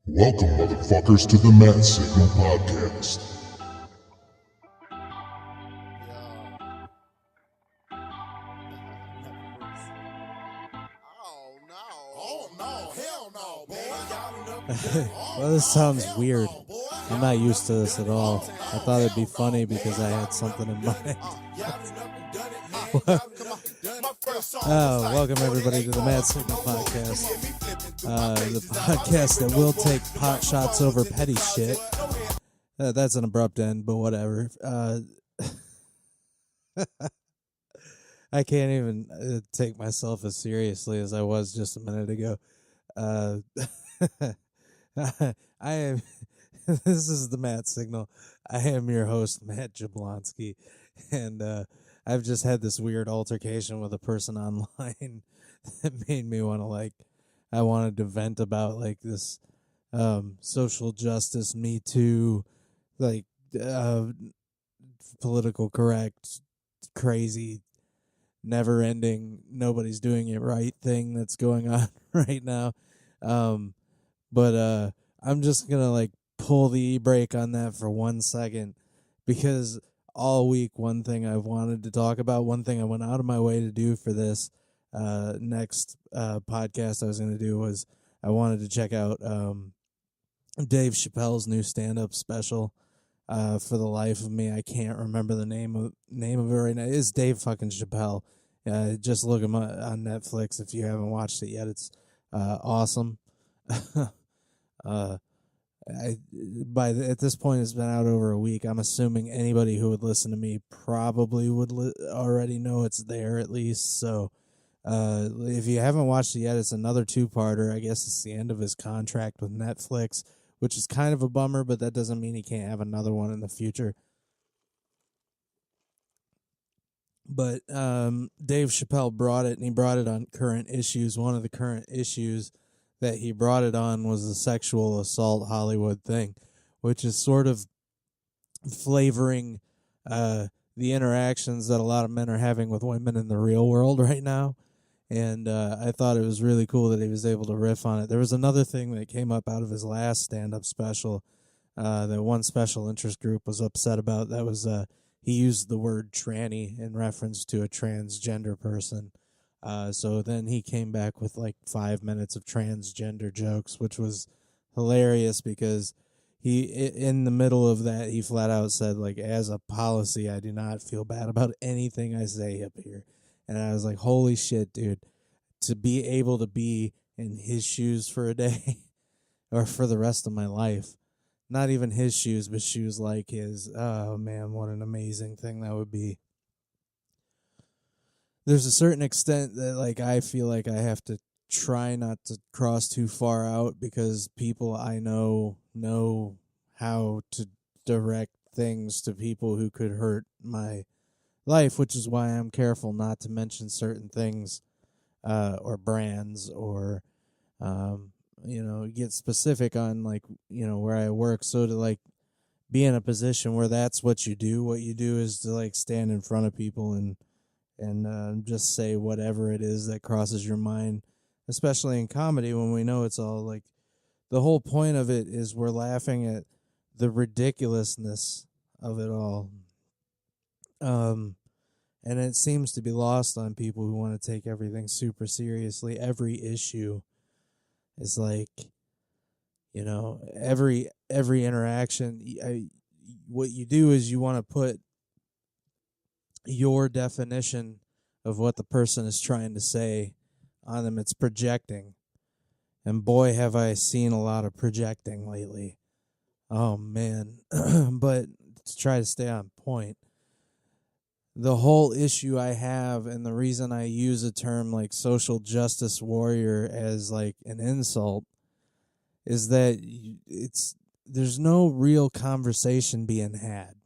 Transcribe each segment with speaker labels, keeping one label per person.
Speaker 1: Welcome, motherfuckers, to the Matt Signal Podcast.
Speaker 2: Well, this sounds weird. I'm not used to this at all. I thought it'd be funny because I had something in mind. Welcome everybody to the Mad Signal Podcast. The podcast that will take pot shots over petty shit. That's an abrupt end, but whatever. I can't even take myself as seriously as I was just a minute ago. I am. This is the Matt Signal. I am your host, Matt Jablonski, and I've just had this weird altercation with a person online that made me want to I wanted to vent about this social justice, Me Too, political correct, crazy, never-ending, nobody's doing it right thing that's going on right now. But I'm just gonna pull the e-brake on that for 1 second, because all week one thing I've wanted to talk about, one thing I went out of my way to do for this next podcast I was gonna do was I wanted to check out Dave Chappelle's new stand-up special. For the life of me, I can't remember the name of it right now. It's Dave fucking Chappelle. Just look him up on Netflix if you haven't watched it yet. It's awesome. At this point, it's been out over a week. I'm assuming anybody who would listen to me probably would already know it's there at least. So, if you haven't watched it yet, it's another two-parter. I guess it's the end of his contract with Netflix, which is kind of a bummer, but that doesn't mean he can't have another one in the future. But Dave Chappelle brought it, and he brought it on current issues. One of the current issues that he brought it on was the sexual assault Hollywood thing, which is sort of flavoring the interactions that a lot of men are having with women in the real world right now. And I thought it was really cool that he was able to riff on it. There was another thing that came up out of his last stand-up special that one special interest group was upset about. That was he used the word tranny in reference to a transgender person. So then he came back with 5 minutes of transgender jokes, which was hilarious because he, in the middle of that, he flat out said, as a policy, I do not feel bad about anything I say up here. And I was like, holy shit, dude, to be able to be in his shoes for a day or for the rest of my life, not even his shoes, but shoes like his. Oh man, what an amazing thing that would be. There's a certain extent that I feel like I have to try not to cross too far out, because people I know how to direct things to people who could hurt my life, which is why I'm careful not to mention certain things or brands or get specific on where I work, so to be in a position where that's what you do is to stand in front of people and just say whatever it is that crosses your mind, especially in comedy, when we know it's all the whole point of it is we're laughing at the ridiculousness of it all. And it seems to be lost on people who want to take everything super seriously. Every issue is every interaction. What you do is you want to put your definition of what the person is trying to say on them. It's projecting. And boy, have I seen a lot of projecting lately. Oh, man. But to try to stay on point, the whole issue I have, and the reason I use a term like social justice warrior as an insult, is that there's no real conversation being had.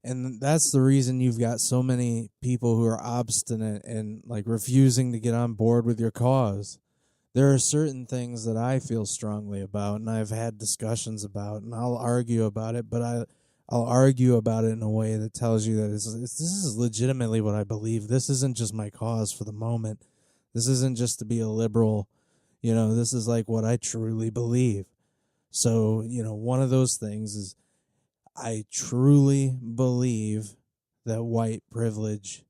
Speaker 2: And that's the reason you've got so many people who are obstinate and refusing to get on board with your cause. There are certain things that I feel strongly about, and I've had discussions about, and I'll argue about it, but I'll argue about it in a way that tells you that this is legitimately what I believe. This isn't just my cause for the moment. This isn't just to be a liberal, This is like what I truly believe. So, one of those things is I truly believe that white privilege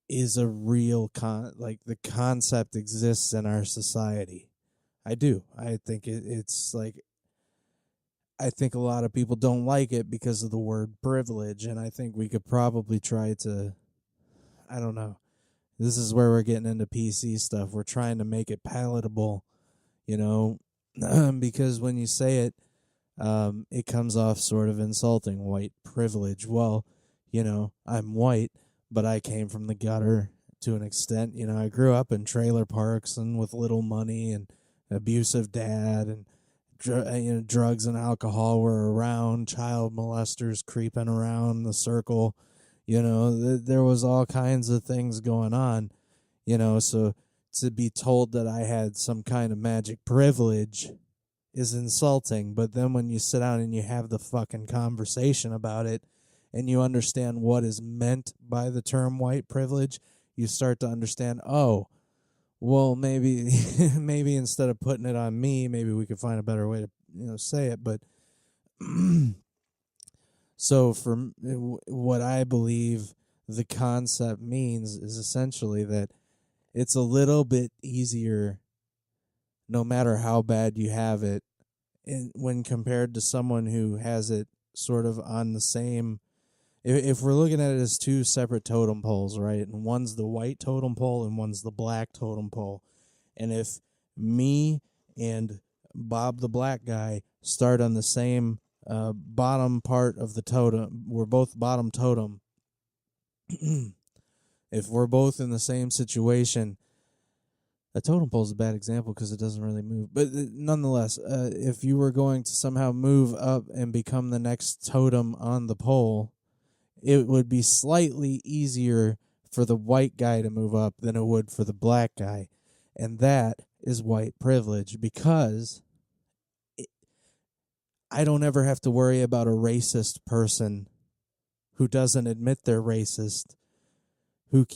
Speaker 2: is a real like the concept exists in our society. I do. I think it's like, I think a lot of people don't like it because of the word privilege, and I think we could probably try to, I don't know. This is where we're getting into PC stuff. We're trying to make it palatable, because when you say it, it comes off sort of insulting. White privilege. Well, I'm white, but I came from the gutter to an extent. I grew up in trailer parks and with little money, and abusive dad, and drugs and alcohol were around, child molesters creeping around the circle. There was all kinds of things going on, so to be told that I had some kind of magic privilege is insulting. But then when you sit down and you have the fucking conversation about it and you understand what is meant by the term white privilege, you start to understand, oh, well, maybe maybe instead of putting it on me, maybe we could find a better way to say it. But so for what I believe the concept means is essentially that it's a little bit easier, no matter how bad you have it, when compared to someone who has it sort of on the same. If we're looking at it as two separate totem poles, right, and one's the white totem pole and one's the black totem pole, and if me and Bob the black guy start on the same bottom part of the totem, we're both bottom totem. If we're both in the same situation, a totem pole is a bad example because it doesn't really move. But nonetheless, if you were going to somehow move up and become the next totem on the pole, it would be slightly easier for the white guy to move up than it would for the black guy. And that is white privilege, because I don't ever have to worry about a racist person who doesn't admit they're racist.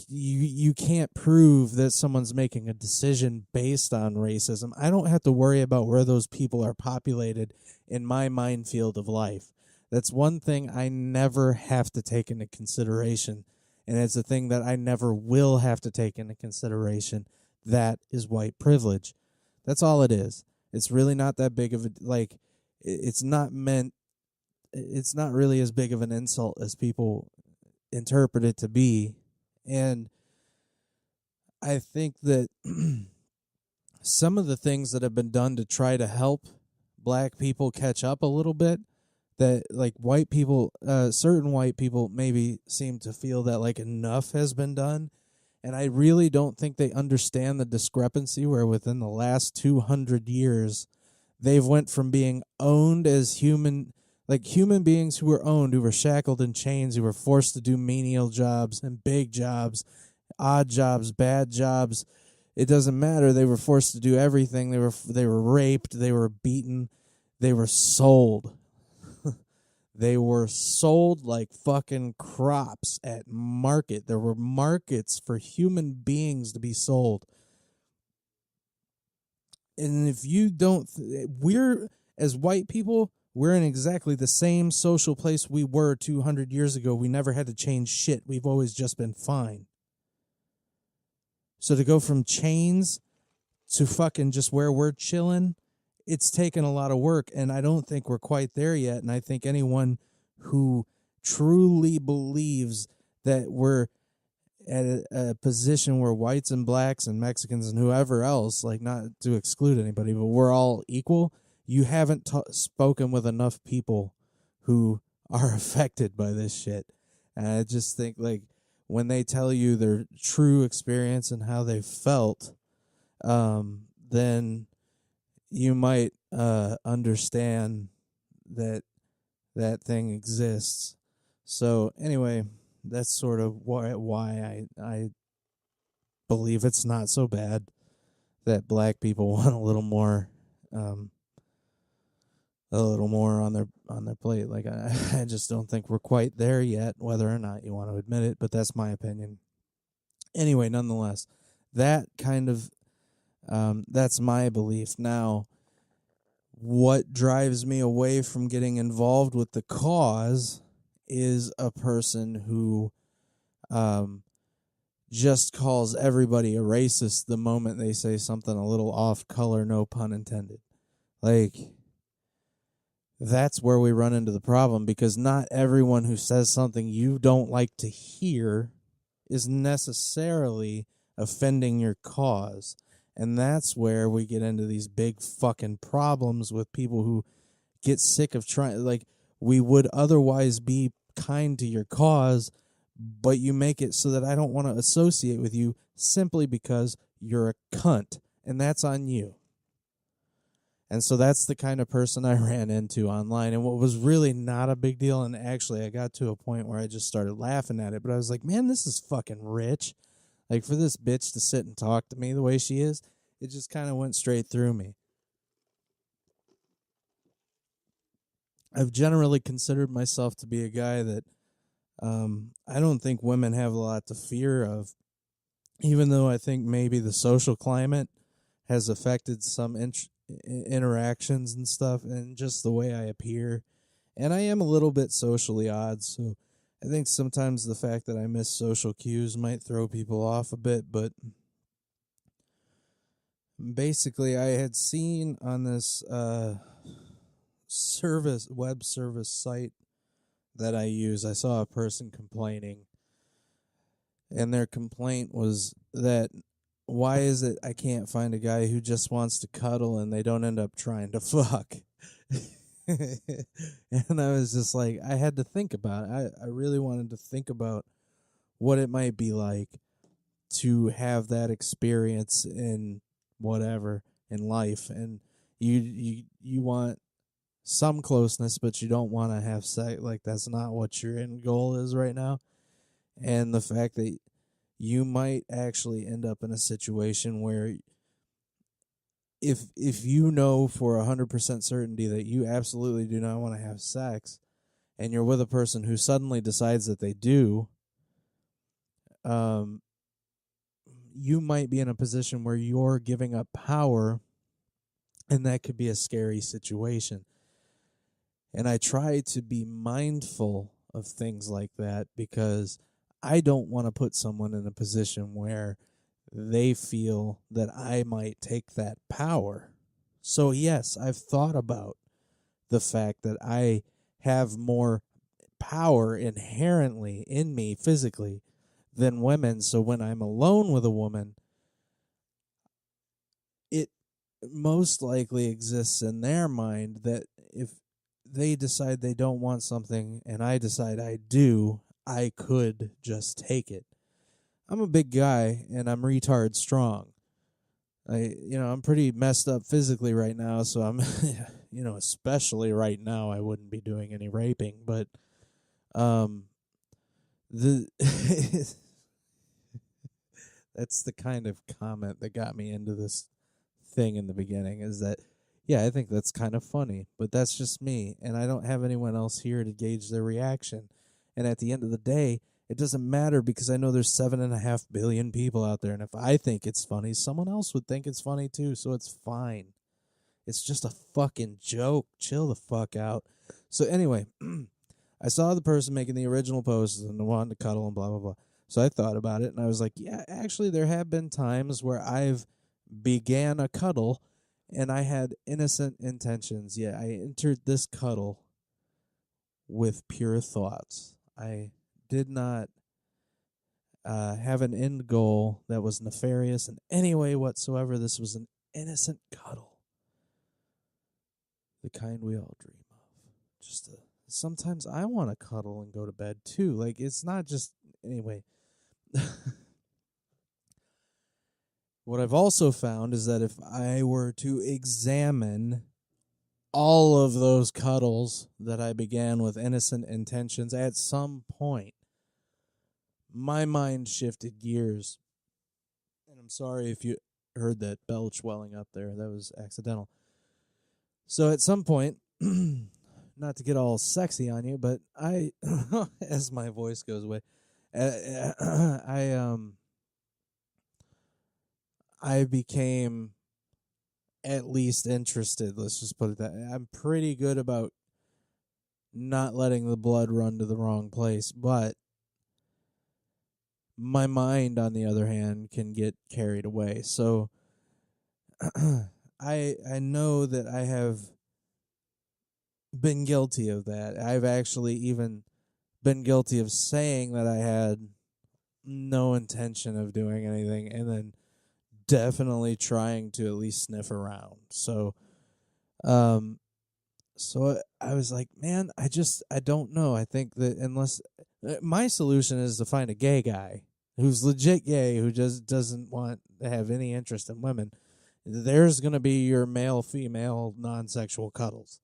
Speaker 2: You can't prove that someone's making a decision based on racism. I don't have to worry about where those people are populated in my minefield of life. That's one thing I never have to take into consideration, and it's a thing that I never will have to take into consideration. That is white privilege. That's all it is. It's really not that big of a, like, it's not really as big of an insult as people interpret it to be. And I think that some of the things that have been done to try to help black people catch up a little bit, that like white people, certain white people maybe seem to feel that like enough has been done. And I really don't think they understand the discrepancy where within the last 200 years, they've went from being owned as human beings who were owned, who were shackled in chains, who were forced to do menial jobs and big jobs, odd jobs, bad jobs. It doesn't matter. They were forced to do everything. They were raped. They were beaten. They were sold. They were sold like fucking crops at market. There were markets for human beings to be sold. And if you don't, we're, as white people, we're in exactly the same social place we were 200 years ago. We never had to change shit. We've always just been fine. So to go from chains to fucking just where we're chilling, it's taken a lot of work, and I don't think we're quite there yet. And I think anyone who truly believes that we're at a position where whites and blacks and Mexicans and whoever else, like, not to exclude anybody, but we're all equal, you haven't spoken with enough people who are affected by this shit. And I just think, like, when they tell you their true experience and how they felt, then you might understand that that thing exists. So anyway, that's sort of why I believe it's not so bad that black people want a little more on their plate. Like, I just don't think we're quite there yet, whether or not you want to admit it, but that's my opinion. Anyway, nonetheless, that kind of That's my belief. Now, what drives me away from getting involved with the cause is a person who just calls everybody a racist the moment they say something a little off color, no pun intended. Like, that's where we run into the problem, because not everyone who says something you don't like to hear is necessarily offending your cause. And that's where we get into these big fucking problems with people who get sick of trying. Like, we would otherwise be kind to your cause, but you make it so that I don't want to associate with you simply because you're a cunt. And that's on you. And so that's the kind of person I ran into online. And what was really not a big deal, and actually I got to a point where I just started laughing at it, but I was like, man, this is fucking rich. Like, for this bitch to sit and talk to me the way she is, it just kind of went straight through me. I've generally considered myself to be a guy that I don't think women have a lot to fear of, even though I think maybe the social climate has affected some interactions and stuff, and just the way I appear. And I am a little bit socially odd, so I think sometimes the fact that I miss social cues might throw people off a bit. But basically, I had seen on this web service site that I use, I saw a person complaining, and their complaint was that, why is it I can't find a guy who just wants to cuddle and they don't end up trying to fuck? And I was just like, I had to think about it. I really wanted to think about what it might be like to have that experience in whatever in life. And you want some closeness, but you don't want to have sex. Like, that's not what your end goal is right now. And the fact that you might actually end up in a situation where if you know for 100% certainty that you absolutely do not want to have sex, and you're with a person who suddenly decides that they do, you might be in a position where you're giving up power, and that could be a scary situation. And I try to be mindful of things like that, because I don't want to put someone in a position where they feel that I might take that power. So yes, I've thought about the fact that I have more power inherently in me physically than women. So when I'm alone with a woman, it most likely exists in their mind that if they decide they don't want something and I decide I do, I could just take it. I'm a big guy and I'm retard strong. I'm pretty messed up physically right now, so I'm, especially right now, I wouldn't be doing any raping. But, the that's the kind of comment that got me into this thing in the beginning. Is that, yeah, I think that's kind of funny, but that's just me, and I don't have anyone else here to gauge their reaction. And at the end of the day, it doesn't matter, because I know there's 7.5 billion people out there, and if I think it's funny, someone else would think it's funny too, so it's fine. It's just a fucking joke. Chill the fuck out. So anyway, I saw the person making the original post and wanted to cuddle and blah, blah, blah. So I thought about it, and I was like, yeah, actually there have been times where I've began a cuddle, and I had innocent intentions. Yeah, I entered this cuddle with pure thoughts. I did not have an end goal that was nefarious in any way whatsoever. This was an innocent cuddle, the kind we all dream of. Sometimes I want to cuddle and go to bed too. Like, it's not just, anyway. What I've also found is that if I were to examine all of those cuddles that I began with innocent intentions, at some point, my mind shifted gears. And I'm sorry if you heard that belch welling up there. That was accidental. So at some point, not to get all sexy on you, but I, as my voice goes away, I became at least interested. Let's just put it that way. I'm pretty good about not letting the blood run to the wrong place, but my mind, on the other hand, can get carried away. So I know that I have been guilty of that. I've actually even been guilty of saying that I had no intention of doing anything, and then definitely trying to at least sniff around. So I was like, man, I don't know. I think that unless my solution is to find a gay guy who's legit gay, who just doesn't want to have any interest in women. There's going to be your male-female non-sexual cuddles.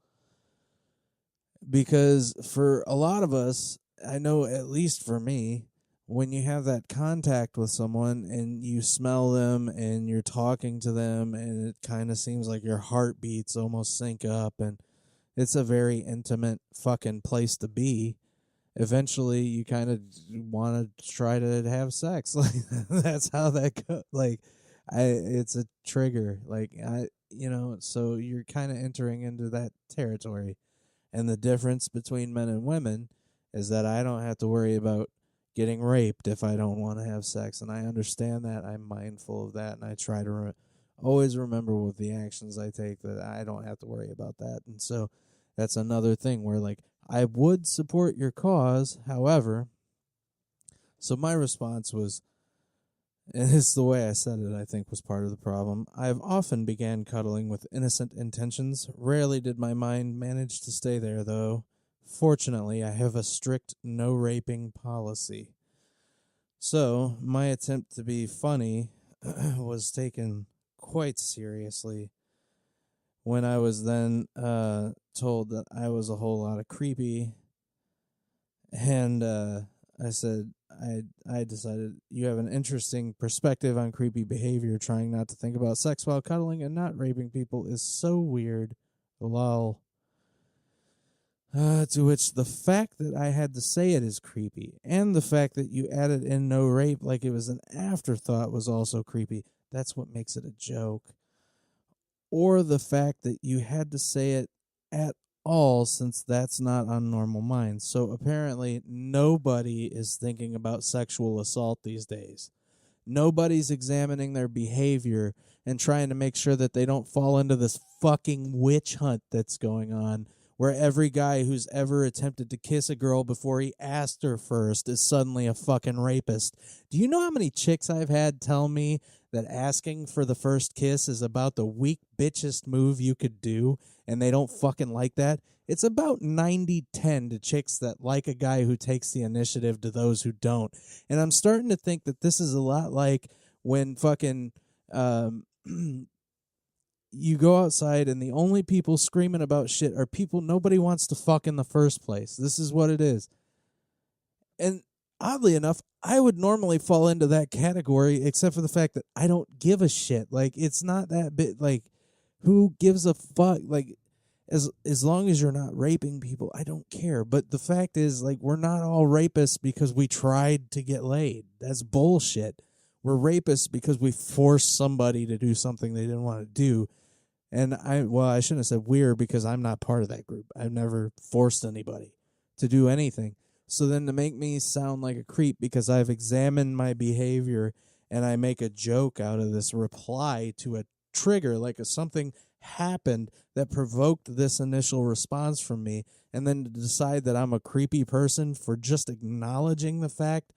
Speaker 2: Because for a lot of us, I know at least for me, when you have that contact with someone and you smell them and you're talking to them and it kind of seems like your heartbeats almost sync up and it's a very intimate fucking place to be, eventually you kind of want to try to have sex. Like, that's how that goes. Like, it's a trigger. Like, so you're kind of entering into that territory. And the difference between men and women is that I don't have to worry about getting raped if I don't want to have sex. And I understand that. I'm mindful of that. And I try to always remember with the actions I take that I don't have to worry about that. And so that's another thing where, like, I would support your cause. However, so my response was, and it's the way I said it, I think, was part of the problem. I've often began cuddling with innocent intentions. Rarely did my mind manage to stay there, though. Fortunately, I have a strict no-raping policy. So, my attempt to be funny was taken quite seriously when I was then told that I was a whole lot of creepy. And I said, I decided you have an interesting perspective on creepy behavior. Trying not to think about sex while cuddling and not raping people is so weird. Lol. To which the fact that I had to say it is creepy, and the fact that you added in no rape like it was an afterthought was also creepy. That's what makes it a joke. Or the fact that you had to say it at all, since that's not on normal minds. So apparently nobody is thinking about sexual assault these days. Nobody's examining their behavior and trying to make sure that they don't fall into this fucking witch hunt that's going on, where every guy who's ever attempted to kiss a girl before he asked her first is suddenly a fucking rapist. Do you know how many chicks I've had tell me that asking for the first kiss is about the weak bitchest move you could do, and they don't fucking like that? It's about 90-10 to chicks that like a guy who takes the initiative to those who don't. And I'm starting to think that this is a lot like when fucking you go outside and the only people screaming about shit are people nobody wants to fuck in the first place. This is what it is. And oddly enough, I would normally fall into that category, except for the fact that I don't give a shit. Like, it's not that bit. Like, who gives a fuck? Like, as long as you're not raping people, I don't care. But the fact is, like, we're not all rapists because we tried to get laid. That's bullshit. We're rapists because we forced somebody to do something they didn't want to do. And I shouldn't have said we're, because I'm not part of that group. I've never forced anybody to do anything. So then to make me sound like a creep because I've examined my behavior and I make a joke out of this reply to a trigger, like something happened that provoked this initial response from me, and then to decide that I'm a creepy person for just acknowledging the fact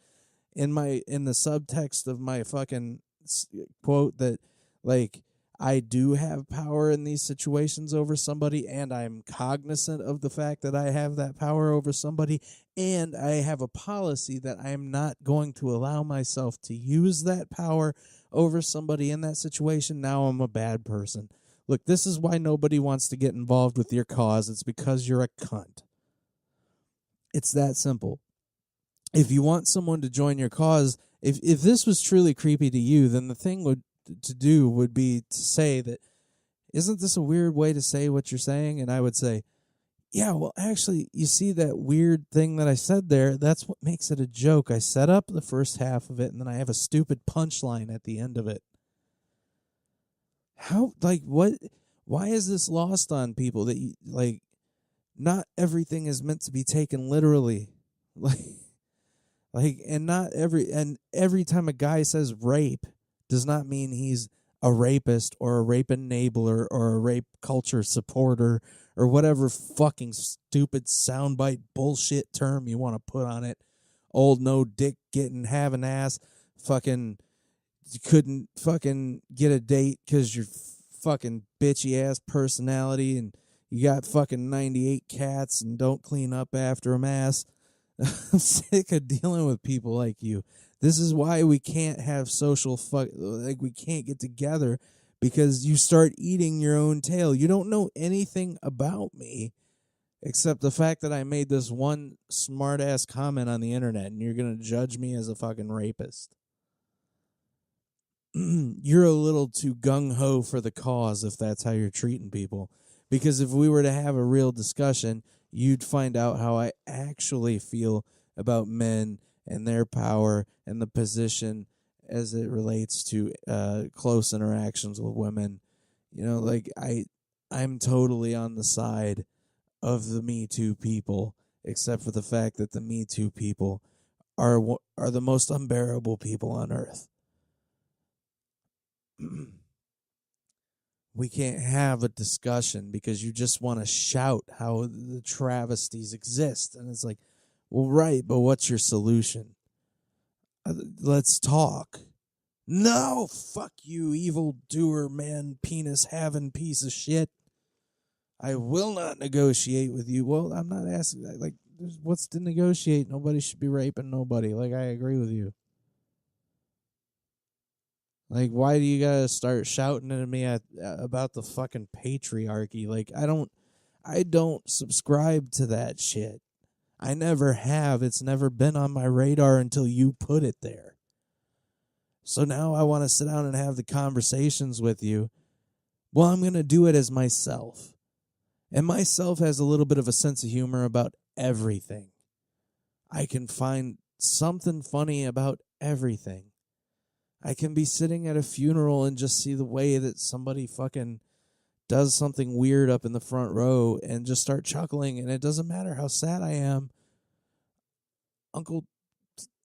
Speaker 2: in the subtext of my fucking quote that, like, I do have power in these situations over somebody, and I'm cognizant of the fact that I have that power over somebody, and I have a policy that I am not going to allow myself to use that power over somebody in that situation. Now I'm a bad person. Look, this is why nobody wants to get involved with your cause. It's because you're a cunt. It's that simple. If you want someone to join your cause, if this was truly creepy to you, then the thing to do would be to say that, isn't this a weird way to say what you're saying? And I would say, yeah, well, actually, you see that weird thing that I said there? That's what makes it a joke. I set up the first half of it, and then I have a stupid punchline at the end of it. How, like, what? Why is this lost on people that like? Not everything is meant to be taken literally, like, and not every time a guy says rape does not mean he's a rapist or a rape enabler or a rape culture supporter or whatever fucking stupid soundbite bullshit term you want to put on it. Old no dick getting having ass, fucking you couldn't fucking get a date because your fucking bitchy ass personality and you got fucking 98 cats and don't clean up after 'em ass. I'm sick of dealing with people like you. This is why we can't have we can't get together, because you start eating your own tail. You don't know anything about me except the fact that I made this one smart ass comment on the internet and you're going to judge me as a fucking rapist. You're a little too gung-ho for the cause if that's how you're treating people. Because if we were to have a real discussion, you'd find out how I actually feel about men and their power and the position as it relates to close interactions with women. You know, like I'm totally on the side of the Me Too people, except for the fact that the Me Too people are the most unbearable people on earth. We can't have a discussion because you just want to shout how the travesties exist. And it's like, well, right, but what's your solution? Let's talk. No, fuck you, evil doer, man, penis having piece of shit. I will not negotiate with you. Well, I'm not asking, like, what's to negotiate? Nobody should be raping nobody. Like, I agree with you. Like, why do you gotta start shouting at me about the fucking patriarchy? Like, I don't subscribe to that shit. I never have. It's never been on my radar until you put it there. So now I want to sit down and have the conversations with you. Well, I'm gonna do it as myself. And myself has a little bit of a sense of humor about everything. I can find something funny about everything. I can be sitting at a funeral and just see the way that somebody fucking does something weird up in the front row and just start chuckling, and it doesn't matter how sad I am. Uncle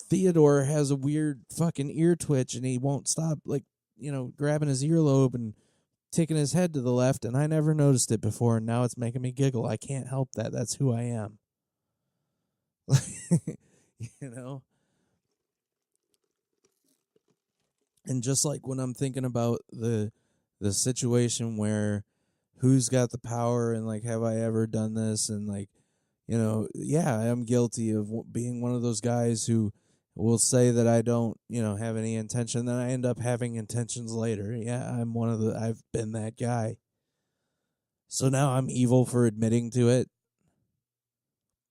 Speaker 2: Theodore has a weird fucking ear twitch and he won't stop, like, grabbing his earlobe and taking his head to the left, and I never noticed it before, and now it's making me giggle. I can't help that. That's who I am. you know? And just like when I'm thinking about the situation where who's got the power and, like, have I ever done this? And, like, yeah, I am guilty of being one of those guys who will say that I don't, have any intention. Then I end up having intentions later. Yeah, I've been that guy. So now I'm evil for admitting to it.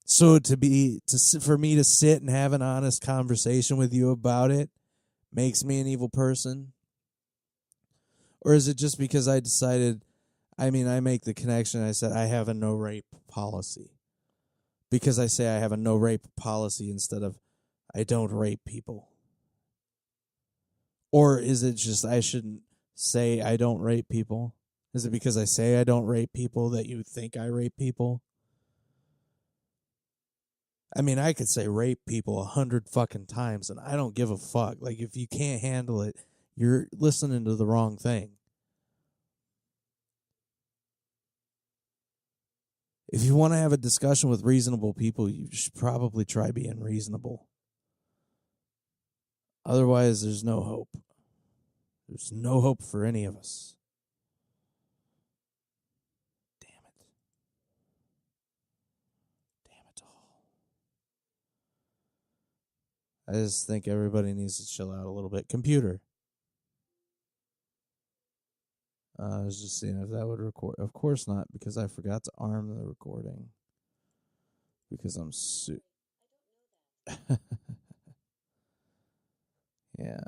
Speaker 2: So for me to sit and have an honest conversation with you about it makes me an evil person? Or is it just because I decided, I make the connection, I said I have a no rape policy. Because I say I have a no rape policy instead of I don't rape people. Or is it just I shouldn't say I don't rape people? Is it because I say I don't rape people that you think I rape people? I could say rape people 100 fucking times and I don't give a fuck. Like, if you can't handle it, you're listening to the wrong thing. If you want to have a discussion with reasonable people, you should probably try being reasonable. Otherwise, there's no hope. There's no hope for any of us. Damn it. Damn it all. I just think everybody needs to chill out a little bit. Computer. I was just seeing if that would record. Of course not, because I forgot to arm the recording. Because I'm yeah.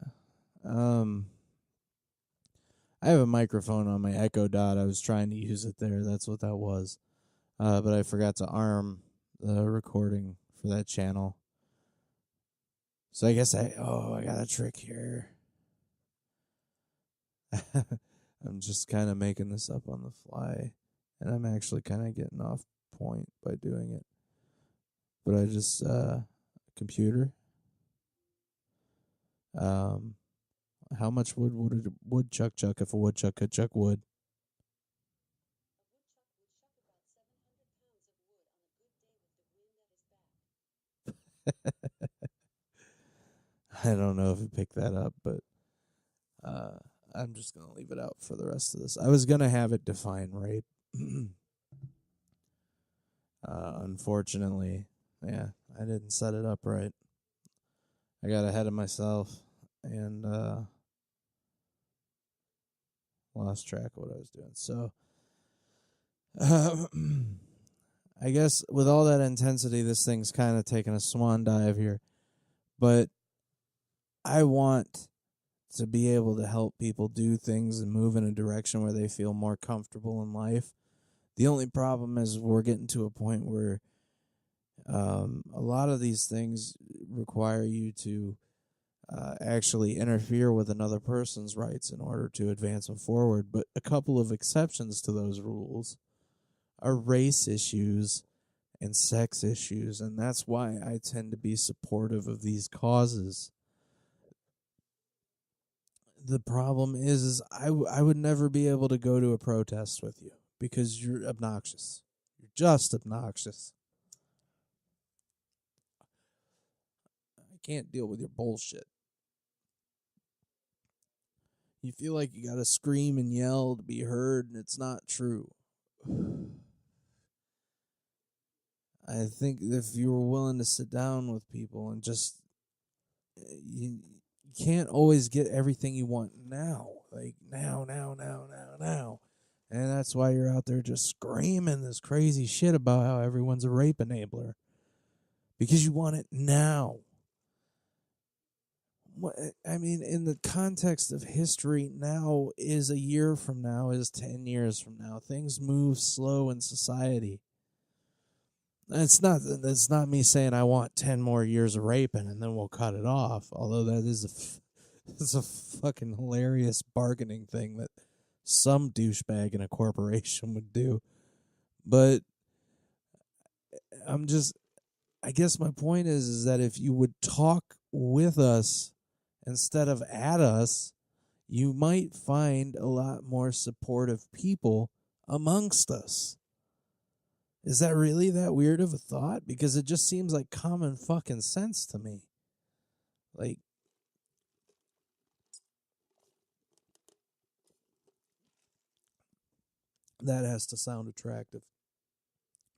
Speaker 2: I have a microphone on my Echo Dot. I was trying to use it there. That's what that was. But I forgot to arm the recording for that channel. So I guess I got a trick here. I'm just kind of making this up on the fly, and I'm actually kind of getting off point by doing it. But I just computer. How much wood would a woodchuck chuck if a woodchuck could chuck wood? I don't know if you picked that up, but I'm just gonna leave it out for the rest of this. I was gonna have it define rape. Unfortunately, yeah, I didn't set it up right. I got ahead of myself and lost track of what I was doing. So, I guess with all that intensity, this thing's kind of taking a swan dive here. But I want to be able to help people do things and move in a direction where they feel more comfortable in life. The only problem is we're getting to a point where a lot of these things require you to actually interfere with another person's rights in order to advance them forward. But a couple of exceptions to those rules are race issues and sex issues, and that's why I tend to be supportive of these causes. The problem is I would never be able to go to a protest with you because you're obnoxious. You're just obnoxious. I can't deal with your bullshit. You feel like you gotta scream and yell to be heard, and it's not true. I think if you were willing to sit down with people and just you can't always get everything you want now. Like now. And that's why you're out there just screaming this crazy shit about how everyone's a rape enabler. Because you want it now. I mean, in the context of history, now is a year from now, is 10 years from now. Things move slow in society. It's not me saying I want 10 more years of raping and then we'll cut it off. Although that is it's a fucking hilarious bargaining thing that some douchebag in a corporation would do. But I guess my point is that if you would talk with us instead of at us, you might find a lot more supportive people amongst us. Is that really that weird of a thought? Because it just seems like common fucking sense to me. Like, that has to sound attractive.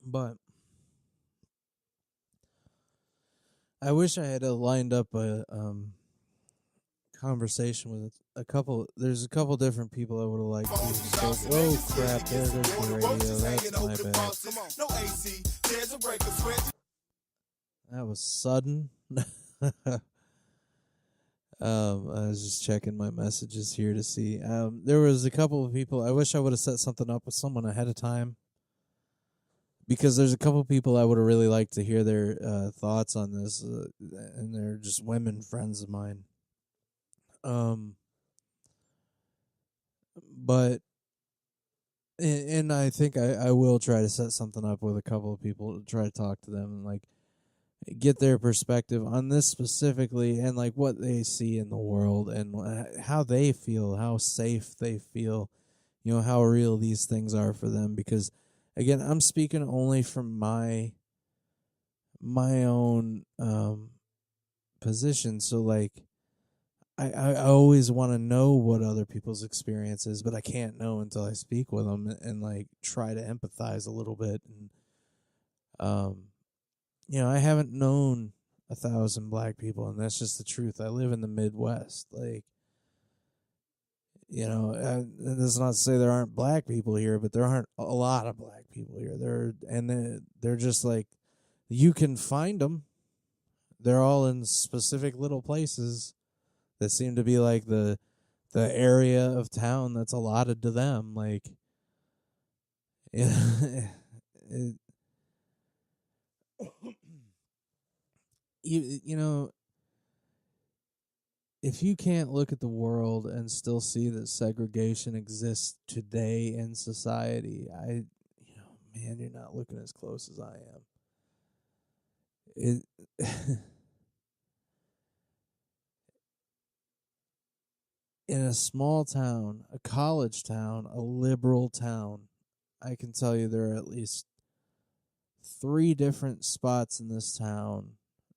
Speaker 2: But I wish I had lined up a conversation with a couple. There's a couple different people I would have liked to spoke. Oh crap! There's the radio. That's my bad. That was sudden. I was just checking my messages here to see. There was a couple of people. I wish I would have set something up with someone ahead of time. Because there's a couple of people I would have really liked to hear their thoughts on this, and they're just women friends of mine. But and I think I will try to set something up with a couple of people to try to talk to them and like get their perspective on this specifically and like what they see in the world and how they feel, how safe they feel, how real these things are for them. Because again, I'm speaking only from my own position. So like I always want to know what other people's experience is, but I can't know until I speak with them and like try to empathize a little bit. And I haven't known 1,000 black people, and that's just the truth. I live in the Midwest. Like, that's not to say there aren't black people here, but there aren't a lot of black people here. They're just like, you can find them. They're all in specific little places that seem to be like the area of town that's allotted to them. Like, you know, if you can't look at the world and still see that segregation exists today in society, man, you're not looking as close as I am. It in a small town, a college town, a liberal town, I can tell you there are at least 3 different spots in this town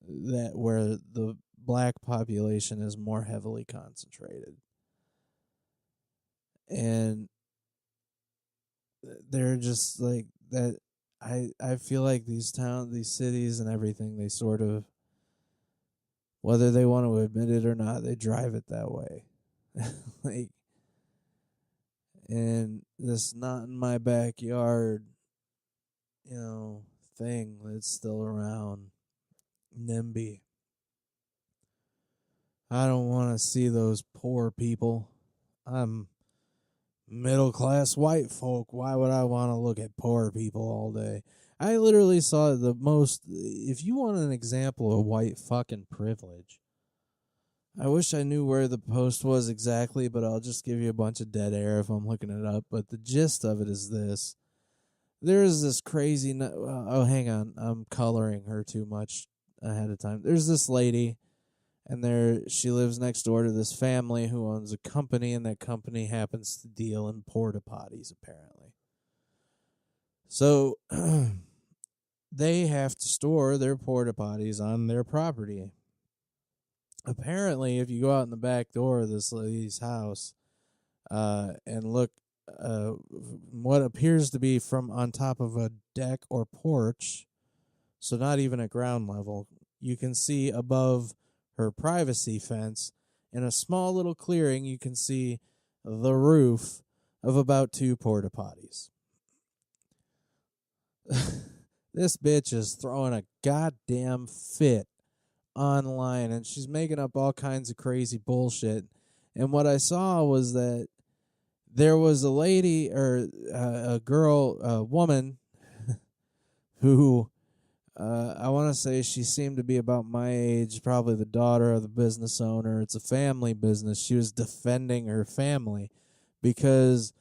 Speaker 2: that where the black population is more heavily concentrated. And they're just like that. I feel like these cities and everything, they sort of, whether they want to admit it or not, they drive it that way. Like, and this not in my backyard, thing that's still around, NIMBY. I don't want to see those poor people. I'm middle class white folk. Why would I want to look at poor people all day? I literally saw the most. If you want an example of white fucking privilege, I wish I knew where the post was exactly, but I'll just give you a bunch of dead air if I'm looking it up. But the gist of it is this. There's this crazy. Oh, hang on. I'm coloring her too much ahead of time. There's this lady, and she lives next door to this family who owns a company, and that company happens to deal in porta potties, apparently. So they have to store their porta potties on their property. Apparently, if you go out in the back door of this lady's house and look what appears to be from on top of a deck or porch, so not even at ground level, you can see above her privacy fence, in a small little clearing, you can see the roof of about 2 porta potties. This bitch is throwing a goddamn fit online, and she's making up all kinds of crazy bullshit. And what I saw was that there was a lady or a woman who I want to say she seemed to be about my age, probably the daughter of the business owner. It's a family business. She was defending her family because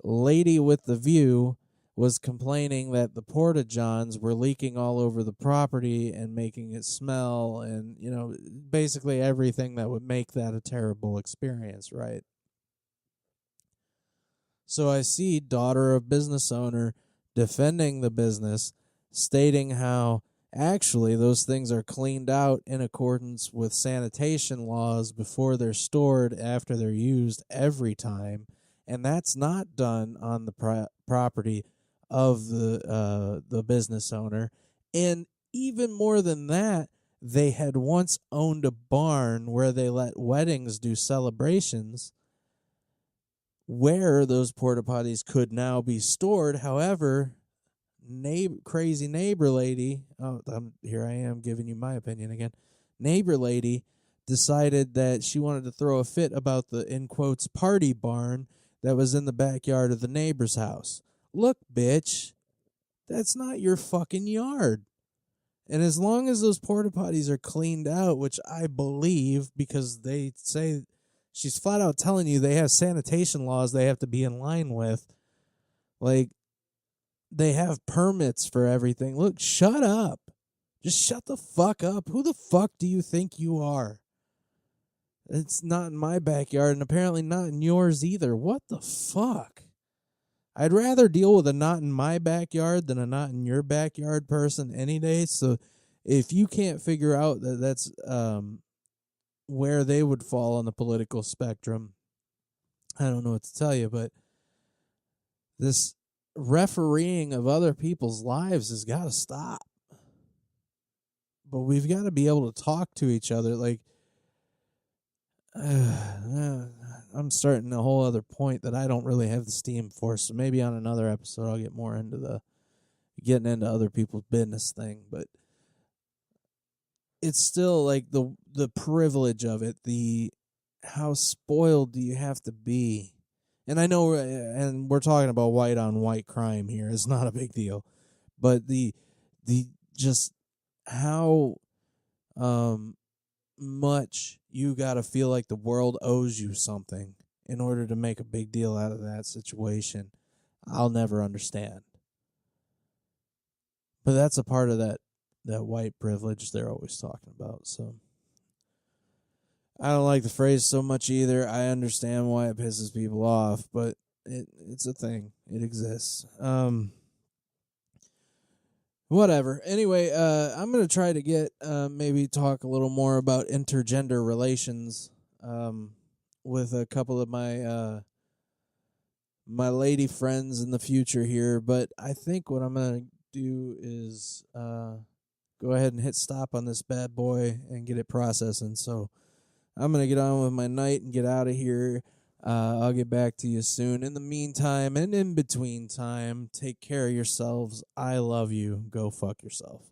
Speaker 2: Lady with the View was complaining that the porta-johns were leaking all over the property and making it smell and, basically everything that would make that a terrible experience, right? So I see daughter of business owner defending the business, stating how actually those things are cleaned out in accordance with sanitation laws before they're stored, after they're used every time, and that's not done on the property of the business owner. And even more than that, they had once owned a barn where they let weddings do celebrations, where those porta potties could now be stored. However, crazy neighbor lady, here I am giving you my opinion again. Neighbor lady decided that she wanted to throw a fit about the, in quotes, party barn that was in the backyard of the neighbor's house. Look, bitch, that's not your fucking yard. And as long as those porta potties are cleaned out, which I believe, because they say, she's flat out telling you they have sanitation laws they have to be in line with. Like, they have permits for everything. Look, shut up. Just shut the fuck up. Who the fuck do you think you are? It's not in my backyard, and apparently not in yours either. What the fuck? I'd rather deal with a not in my backyard than a not in your backyard person any day. So if you can't figure out that that's where they would fall on the political spectrum, I don't know what to tell you. But this refereeing of other people's lives has got to stop. But we've got to be able to talk to each other. Like, I'm starting a whole other point that I don't really have the steam for. So maybe on another episode I'll get more into the getting into other people's business thing. But it's still like the privilege of it. The how spoiled do you have to be? And I know, and we're talking about white on white crime here. It's not a big deal, but the just how much you got to feel like the world owes you something in order to make a big deal out of that situation. I'll never understand. But that's a part of that white privilege they're always talking about. So I don't like the phrase so much either. I understand why it pisses people off, but it's a thing. It exists. Whatever. Anyway, I'm going to try to get maybe talk a little more about intergender relations with a couple of my my lady friends in the future here. But I think what I'm going to do is go ahead and hit stop on this bad boy and get it processing. So I'm going to get on with my night and get out of here. I'll get back to you soon. In the meantime and in between time, take care of yourselves. I love you. Go fuck yourself.